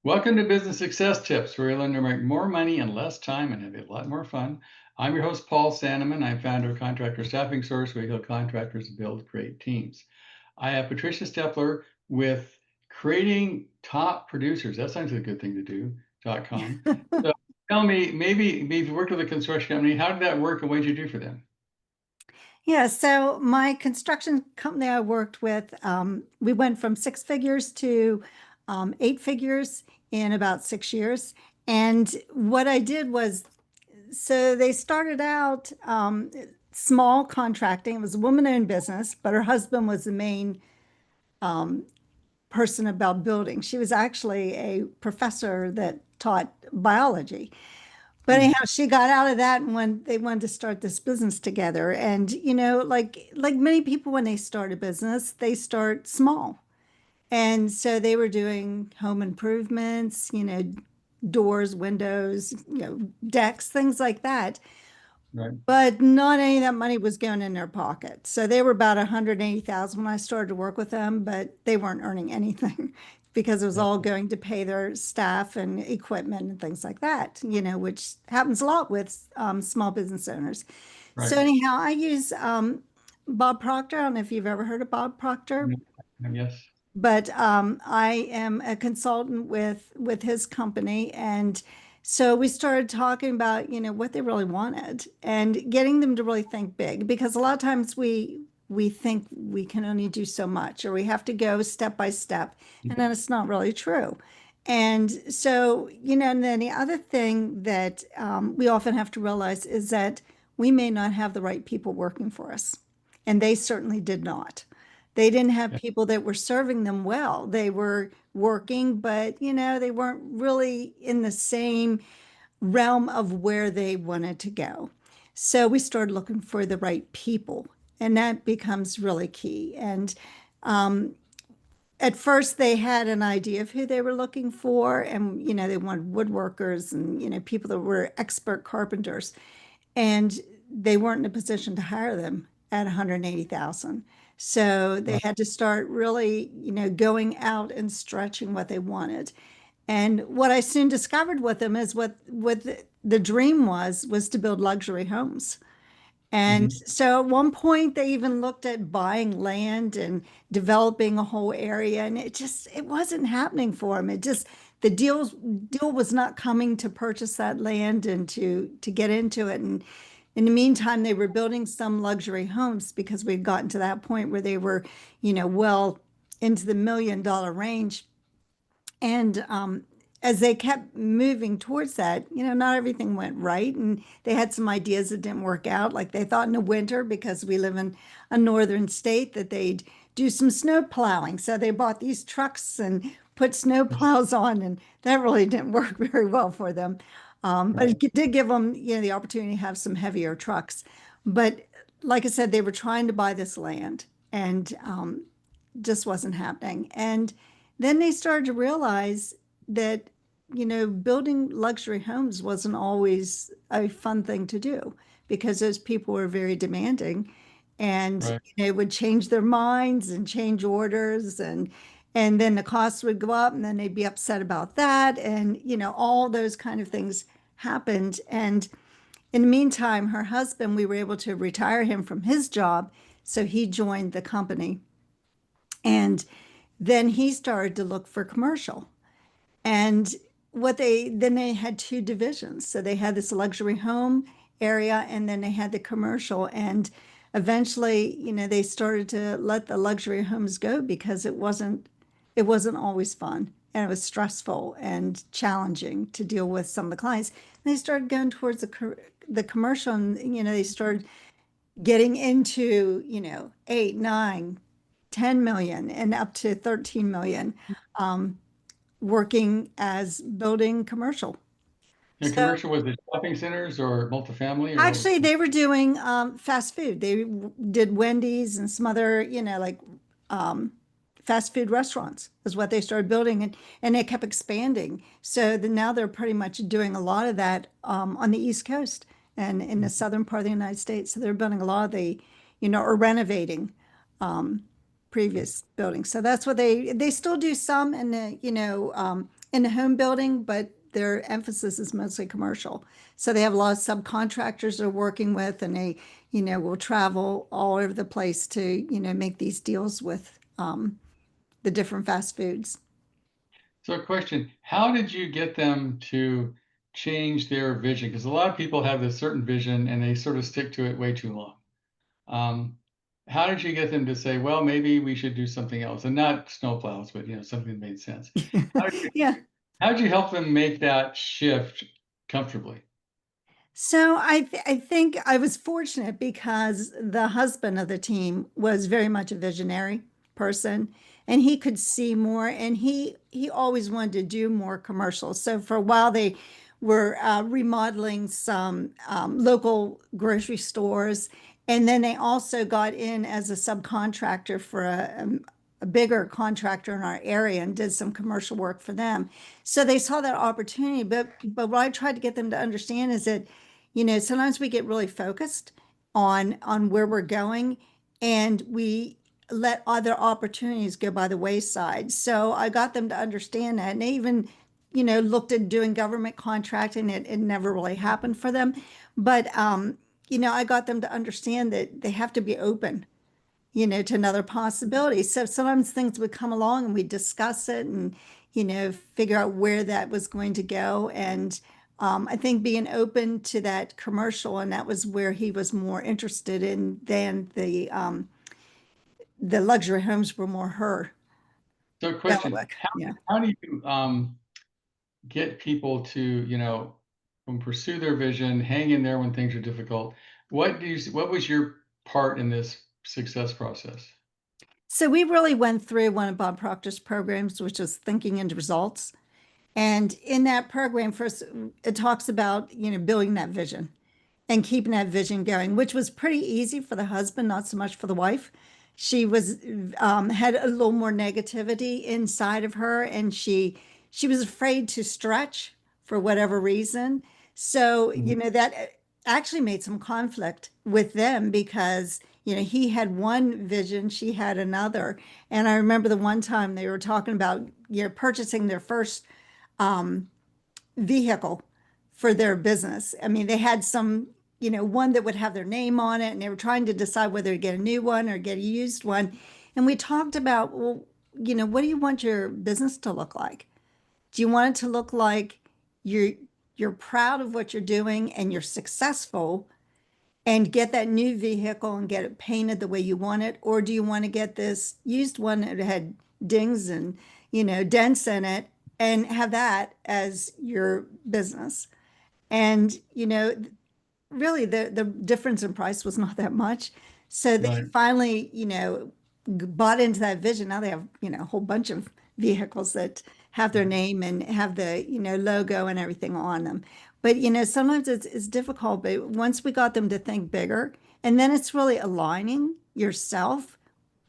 Welcome to Business Success Tips, where you learn to make more money in less time and have a lot more fun. I'm your host, Paul Sanneman. I'm founder of Contractor Staffing Source, where we help contractors build great teams. I have Patricia Stepler with Creating Top Producers. That sounds like a good thing to do.com. So tell me, maybe you've worked with a construction company. How did that work and what did you do for them? Yeah, so my construction company I worked with, we went from six figures to eight figures in about 6 years. And what I did was, so they started out small contracting. It was a woman-owned business, but her husband was the main um, person about building. She was actually a professor that taught biology. But Hmm. anyhow, she got out of that and when they wanted to start this business together. And like many people when they start a business, they start small. And so they were doing home improvements, doors, windows, decks, things like that. Right. But not any of that money was going in their pocket. So they were about 180,000 when I started to work with them, but they weren't earning anything because it was Right. all going to pay their staff and equipment and things like that, which happens a lot with small business owners. So Right. anyhow, I use Bob Proctor. I don't know if you've ever heard of Bob Proctor, Yes. but I am a consultant with his company, and so we started talking about what they really wanted and getting them to really think big because a lot of times we think we can only do so much or we have to go step by step, and then it's not really true. And so and then the other thing that we often have to realize is that we may not have the right people working for us, and they certainly did not. They didn't have Yeah. people that were serving them well. They were working, but they weren't really in the same realm of where they wanted to go. So we started looking for the right people, and that becomes really key. And um, at first, they had an idea of who they were looking for, and they wanted woodworkers and people that were expert carpenters, and they weren't in a position to hire them at 180,000. So they Right. had to start really, going out and stretching what they wanted. And what I soon discovered with them is what the dream was to build luxury homes. And Mhm. so at one point they even looked at buying land and developing a whole area, and it wasn't happening for them. It just the deal was not coming to purchase that land and to get into it. And in the meantime, they were building some luxury homes because we'd gotten to that point where they were, well into the $1 million range. And as they kept moving towards that, not everything went right. And they had some ideas that didn't work out. Like they thought in the winter, because we live in a northern state, that they'd do some snow plowing. So they bought these trucks and put snow plows on, and that really didn't work very well for them. But Right. it did give them, the opportunity to have some heavier trucks. But like I said, they were trying to buy this land, and just wasn't happening. And then they started to realize that, building luxury homes wasn't always a fun thing to do because those people were very demanding and Right. would change their minds and change orders, and then the costs would go up and then they'd be upset about that. And, all those kind of things happened. And in the meantime, her husband, we were able to retire him from his job. So he joined the company. And then he started to look for commercial. And they had two divisions. So they had this luxury home area and then they had the commercial. And eventually, they started to let the luxury homes go because it wasn't always fun and it was stressful and challenging to deal with some of the clients. And they started going towards the commercial, and they started getting into, 8, 9, 10 million and up to 13 million, um, working as building commercial. Your So commercial was it shopping centers or multifamily or what was actually, it? they were doing fast food. They did Wendy's and some other, like um, fast food restaurants is what they started building, and they kept expanding. So now they're pretty much doing a lot of that on the East Coast and in the southern part of the United States. So they're building a lot of or renovating um, previous building. So that's what they still do some in the, in the home building, but their emphasis is mostly commercial. So they have a lot of subcontractors they're working with, and they, will travel all over the place to, make these deals with the different fast foods. So, a question, how did you get them to change their vision? Because a lot of people have this certain vision and they sort of stick to it way too long. Um, how did you get them to say, well, maybe we should do something else, and not snowplows, but something that made sense? How did you, Yeah. how did you help them make that shift comfortably? So I think I was fortunate because the husband of the team was very much a visionary person, and he could see more, and he always wanted to do more commercials. So for a while they were remodeling some local grocery stores, and then they also got in as a subcontractor for a bigger contractor in our area and did some commercial work for them. So they saw that opportunity, but what I tried to get them to understand is that sometimes we get really focused on where we're going, and we let other opportunities go by the wayside. So I got them to understand that, and they even looked at doing government contracting. It never really happened for them, but I got them to understand that they have to be open, to another possibility. So sometimes things would come along and we discuss it and, figure out where that was going to go. And I think being open to that commercial, and that was where he was more interested in than the luxury homes were more her So, question, bailiwick. Yeah. how do you get people to, pursue their vision, hang in there when things are difficult? What was your part in this success process? So we really went through one of Bob Proctor's programs, which is Thinking into Results. And in that program, first, it talks about, building that vision and keeping that vision going, which was pretty easy for the husband, not so much for the wife. She was had a little more negativity inside of her, and she was afraid to stretch for whatever reason. So, Mhm. that actually made some conflict with them because, he had one vision, she had another. And I remember the one time they were talking about, purchasing their first vehicle for their business. I mean, they had some, one that would have their name on it, and they were trying to decide whether to get a new one or get a used one. And we talked about, well, what do you want your business to look like? Do you want it to look like you're you're proud of what you're doing and you're successful and get that new vehicle and get it painted the way you want it? Or do you want to get this used one that had dings and, dents in it and have that as your business? And, really the difference in price was not that much. So they Right. finally, bought into that vision. Now they have, a whole bunch of vehicles that have their name and have the, logo and everything on them. But, sometimes it's difficult, but once we got them to think bigger, and then it's really aligning yourself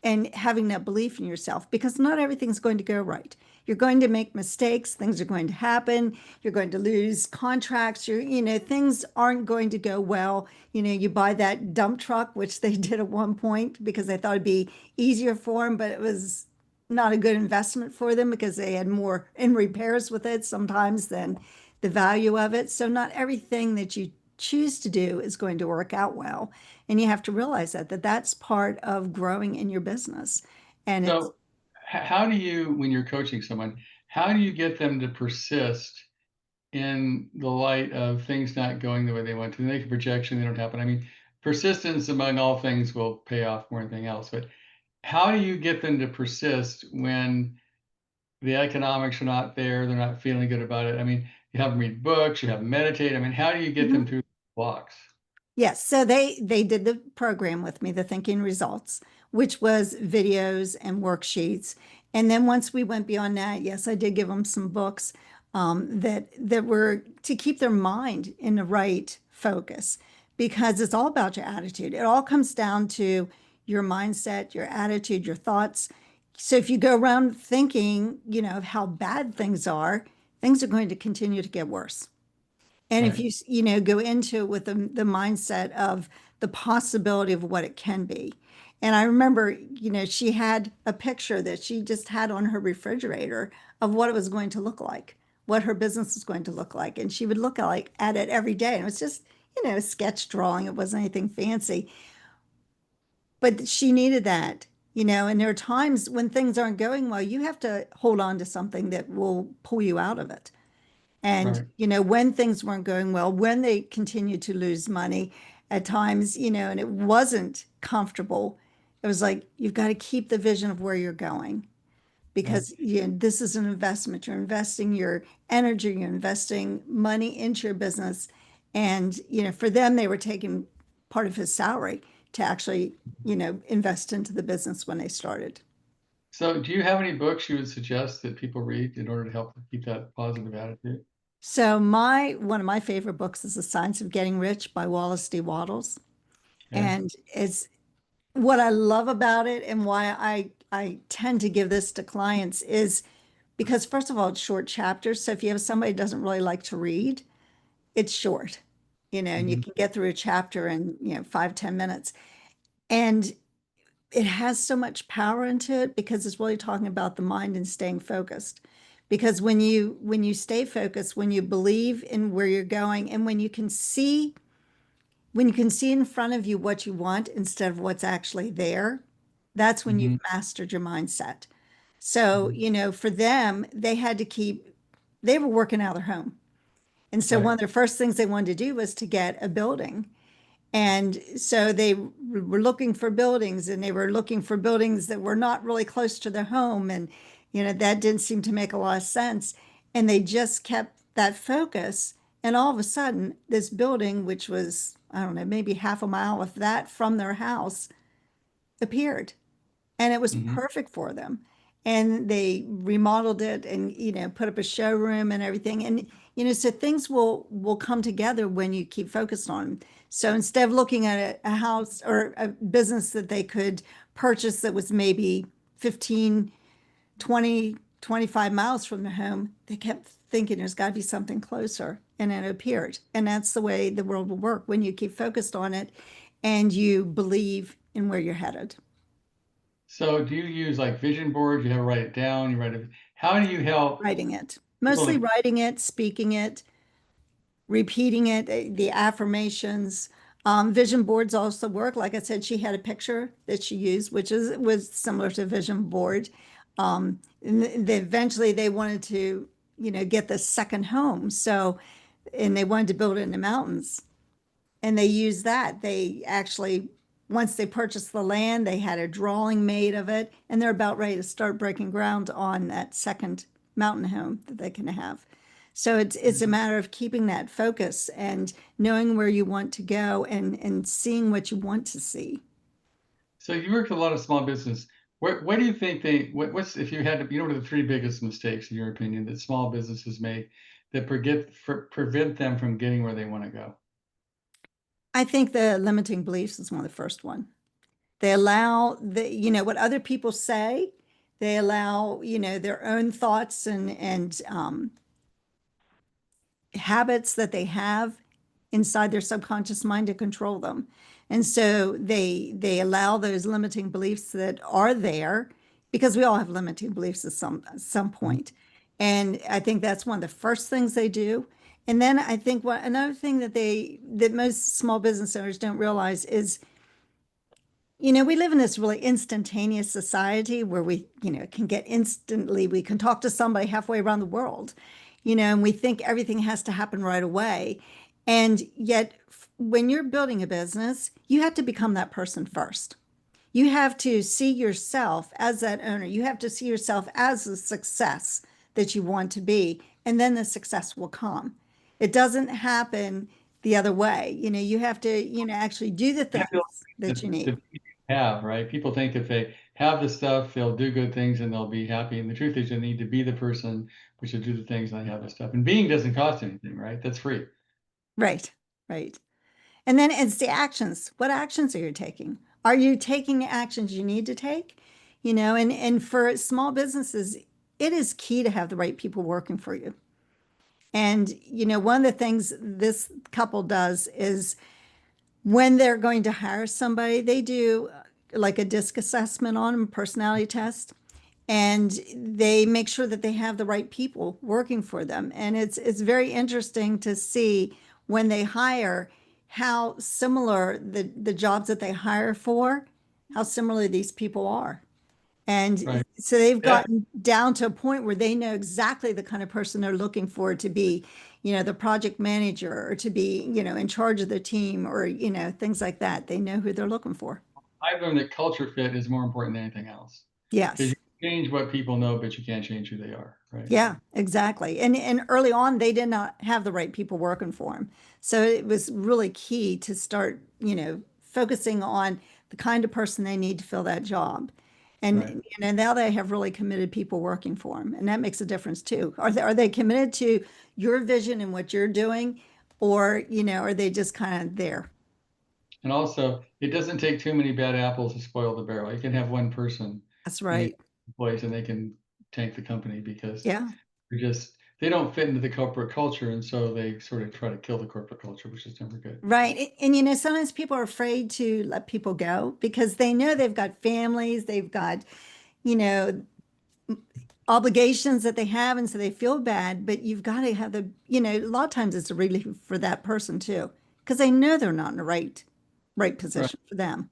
and having that belief in yourself, because not everything's going to go right. You're going to make mistakes, things are going to happen, you're going to lose contracts, things aren't going to go well. You buy that dump truck, which they did at one point because they thought it'd be easier for them, but it was not a good investment for them because they had more in repairs with it sometimes than the value of it. So not everything that you choose to do is going to work out well. And you have to realize that that's part of growing in your business. And it's, So, how do you, when you're coaching someone, how do you get them to persist in the light of things not going the way they want to? They make a projection, they don't happen. I mean, persistence among all things will pay off more than anything else. But how do you get them to persist when the economics are not there, they're not feeling good about it? I mean, you have them read books, you have them meditate. I mean, how do you get them Mhm. through the blocks? Yes, so they did the program with me, the Thinking Results, which was videos and worksheets. And then once we went beyond that, yes, I did give them some books that were to keep their mind in the right focus, because it's all about your attitude. It all comes down to your mindset, your attitude, your thoughts. So if you go around thinking, of how bad things are going to continue to get worse. And if Right. you, go into it with the mindset of the possibility of what it can be. And I remember, she had a picture that she just had on her refrigerator of what it was going to look like, what her business was going to look like. And she would look like at it every day. And it was just, a sketch drawing. It wasn't anything fancy, but she needed that, and there are times when things aren't going well, you have to hold on to something that will pull you out of it. And, Right. when things weren't going well, when they continued to lose money at times, and it wasn't comfortable, it was like, you've got to keep the vision of where you're going Yeah. because this is an investment. You're investing your energy, you're investing money into your business. And, for them, they were taking part of his salary to actually, invest into the business when they started. So do you have any books you would suggest that people read in order to help them keep that positive attitude? So one of my favorite books is The Science of Getting Rich by Wallace D. Wattles. Okay. And it's what I love about it and why I tend to give this to clients is because first of all, it's short chapters. So if you have somebody who doesn't really like to read, it's short, and you Mhm. can get through a chapter in, 5, 10 minutes. And it has so much power into it because it's really talking about the mind and staying focused. Because when you stay focused, when you believe in where you're going, and when you can see in front of you what you want instead of what's actually there, that's when you've Mhm. mastered your mindset. So, Mhm. for them, they were working out of their home. And so one Right. of their first things they wanted to do was to get a building. And so they were looking for buildings and they were looking for buildings that were not really close to their home. And, that didn't seem to make a lot of sense. And they just kept that focus. And all of a sudden, this building, which was, I don't know, maybe half a mile of that from their house, appeared and it was Mhm. perfect for them. And they remodeled it and put up a showroom and everything. And so things will come together when you keep focused on them. So instead of looking at a house or a business that they could purchase that was maybe 15, 20, 25 miles from their home, they kept thinking there's got to be something closer. And it appeared. And that's the way the world will work when you keep focused on it and you believe in where you're headed. So do you use like vision boards? You have to write it down. You write it. How do you help Writing it, people mostly to? writing it, speaking it, repeating it, the affirmations. Vision boards also work. Like I said, she had a picture that she used, which was similar to a vision board. And eventually they wanted to, get the second home. So, and they wanted to build it in the mountains and they used that. They actually, once they purchased the land, they had a drawing made of it, and they're about ready to start breaking ground on that second mountain home that they can have. So it's a matter of keeping that focus and knowing where you want to go and seeing what you want to see. So you work with a lot of small business. What do you think what's if you had to, what are the three biggest mistakes in your opinion that small businesses make that prevent them from getting where they want to go? I think the limiting beliefs is one of the first one. They allow what other people say. They allow, their own thoughts and habits that they have inside their subconscious mind to control them. And so they allow those limiting beliefs that are there because we all have limiting beliefs at some Mhm. point. And I think that's one of the first things they do. And then I think another thing that most small business owners don't realize is we live in this really instantaneous society where we, can get instantly, we can talk to somebody halfway around the world, and we think everything has to happen right away. And yet, when you're building a business, you have to become that person first. You have to see yourself as that owner. You have to see yourself as the success that you want to be, and then the success will come. It doesn't happen the other way. You have to, actually do the You have to things that you need. have, right? People think if they have the stuff, they'll do good things and they'll be happy. And the truth is, you need to be the person who should do the things and they have the stuff. And being doesn't cost anything, right? That's free. Right, right. And then it's the actions. What actions are you taking? Are you taking the actions you need to take? And for small businesses, it is key to have the right people working for you. And one of the things this couple does is when they're going to hire somebody, they do like a disc assessment on them, personality test, and they make sure that they have the right people working for them. And it's very interesting to see when they hire how similar the jobs that they hire for, how similar these people are. And Right. so they've Yeah. gotten down to a point where they know exactly the kind of person they're looking for to be, the project manager or to be, in charge of the team or, things like that. They know who they're looking for. I've learned that culture fit is more important than anything else because Yes. you can change what people know, but you can't change who they are. Right. Yeah, exactly. And early on, they did not have the right people working for them. So it was really key to start, focusing on the kind of person they need to fill that job. Right. And now they have really committed people working for them, and that makes a difference too. Are they committed to your vision and what you're doing, or are they just kind of there? And also, it doesn't take too many bad apples to spoil the barrel. You can have one person That's in a right. place and they can tank the company because Yeah. they don't fit into the corporate culture, and so they sort of try to kill the corporate culture, which is never good. Right. And sometimes people are afraid to let people go because they know they've got families, they've got, you know, obligations that they have, and so they feel bad. But you've got to have a lot of times it's a relief for that person too, because they know they're not in the right Right. position for them.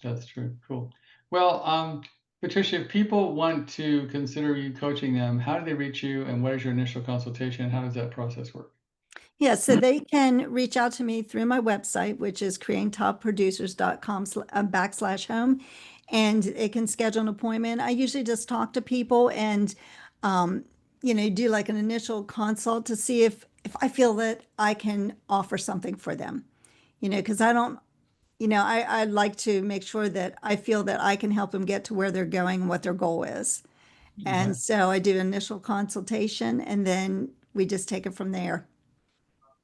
That's true. Cool. Well, Patricia, if people want to consider you coaching them, how do they reach you, and what is your initial consultation? How does that process work? Yeah, so they can reach out to me through my website, which is creatingtopproducers.com/home, and they can schedule an appointment. I usually just talk to people and, um, do like an initial consult to see if I feel that I can offer something for them. Because I don't, I'd like to make sure that I feel that I can help them get to where they're going and what their goal is. And Okay. so I do initial consultation and then we just take it from there.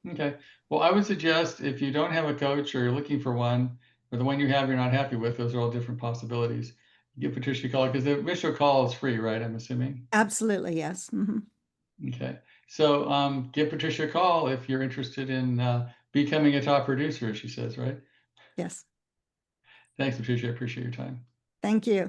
Okay. Well, I would suggest if you don't have a coach or you're looking for one, or the one you have you're not happy with, those are all different possibilities. Give Patricia a call because the initial call is free, right? I'm assuming. Absolutely, yes. Okay. So give Patricia a call if you're interested in becoming a top producer, as she says, right? Yes. Thanks, Patricia. I appreciate your time. Thank you.